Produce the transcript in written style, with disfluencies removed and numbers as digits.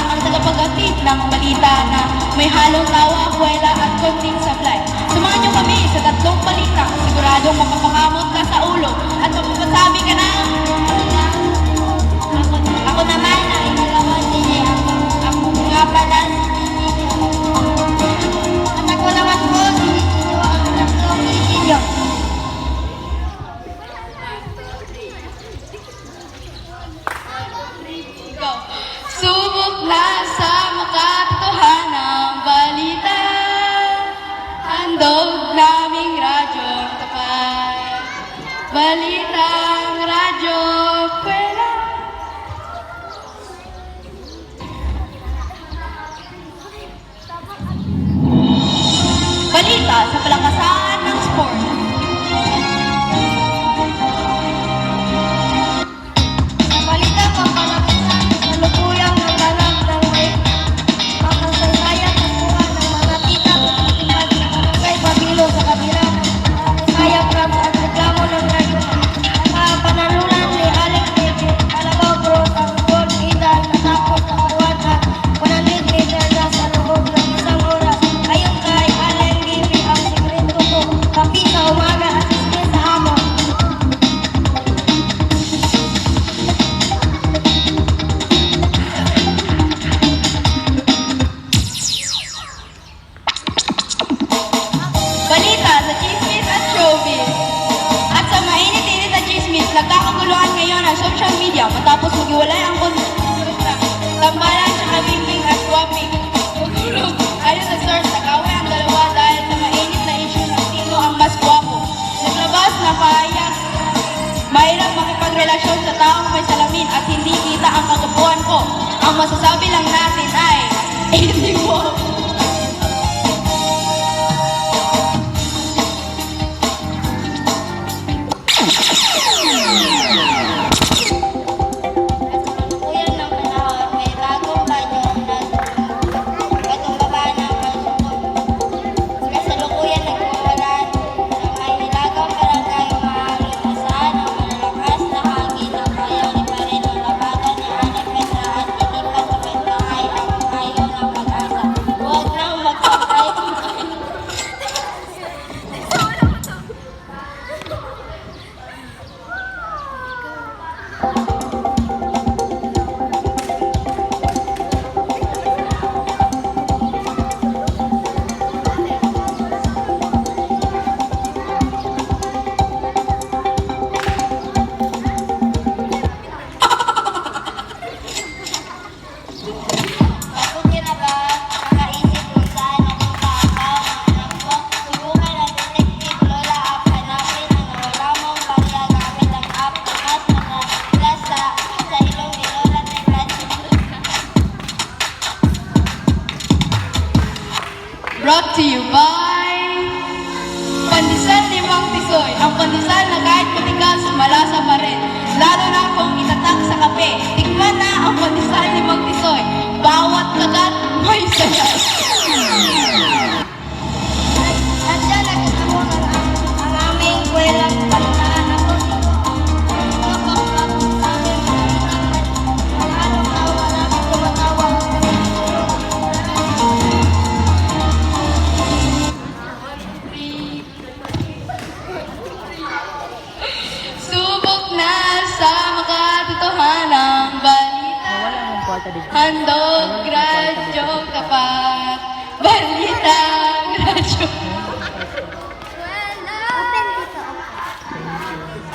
ang tagapaghatid ng balita na may halong tawa, kwela at konting sablay. Samahan niyo kami sa tatlong balita, siguradong mapapakamot ka sa ulo at mapapasabi ka na, ako naman ang ikalawa si ako nga pala si at ako naman po si ang tatlong isinyo. Subok na sa makatotohanang balita, handog naming radyong tapat. Balitang radyo, kwela. Balita sa palakasan ng sport. Balita pang palakasan, salukuyang naganap ng may makasaysayan at kuha ng mga tita at barangay Babilo sa kabila ng Bisaya Prams at reklamo ng radyo. Ang panalunan ni Alex David, Alabao Bros ang gold medal natapos sa kawan at 100 meter na sa loob ng isang oras. Ayon kay Allen David, ang sikreto ko, kapi sa umaga at iskin sa hamon. Balita sa chismis at showbiz. At sa mainit-init na chismis, nagkakaguluhan ngayon ang social media matapos maghiwalay ang tambalan sa kabibing at swapping. Tutulog. Ayon sa source, nag-away ang dalawa dahil sa mainit na issue ng sino ang mas gwapo. Naglabas na pahayag, mahirap makipagrelasyon sa taong may salamin at hindi kita ang kagapuan ko. Ang masasabi lang natin ay, hindi mo. Kasalukuyan ng panahon, may bagong banyong batong baba ng pagsubok. Kasalukuyan nagwawalan sa may hilagang barangay maaaring asahan ang malalakas na hangin na kayang liparin ang labanan ni Ana Petra at ilipat sa Betbangay ang kayo ng pag-asa. Huwag nang magsabay. Mabuti na ba nakaisip kung saan napunta ang tao ng anak ko? Subukan ng Detective Lola App hanapin ang nawala mong barya gamit ang app at nakaplas sa ilong ni Lola Teclas. Brought to you by Pandesal ni Mang Tisoy. Ang pandesal na kahit matigas, malasa pa rin. Lalo na kung itatak sa kape. Tikman na ang pandesal ni Mang Tisoy. Bawat kagat may sayas. At dyan nagkakamo ang aming kwelang palitaan. Ako si Kapag sa aming malalong tawa namin tumatawa. Subok na sa makatotohanang balita. Handog, radyo,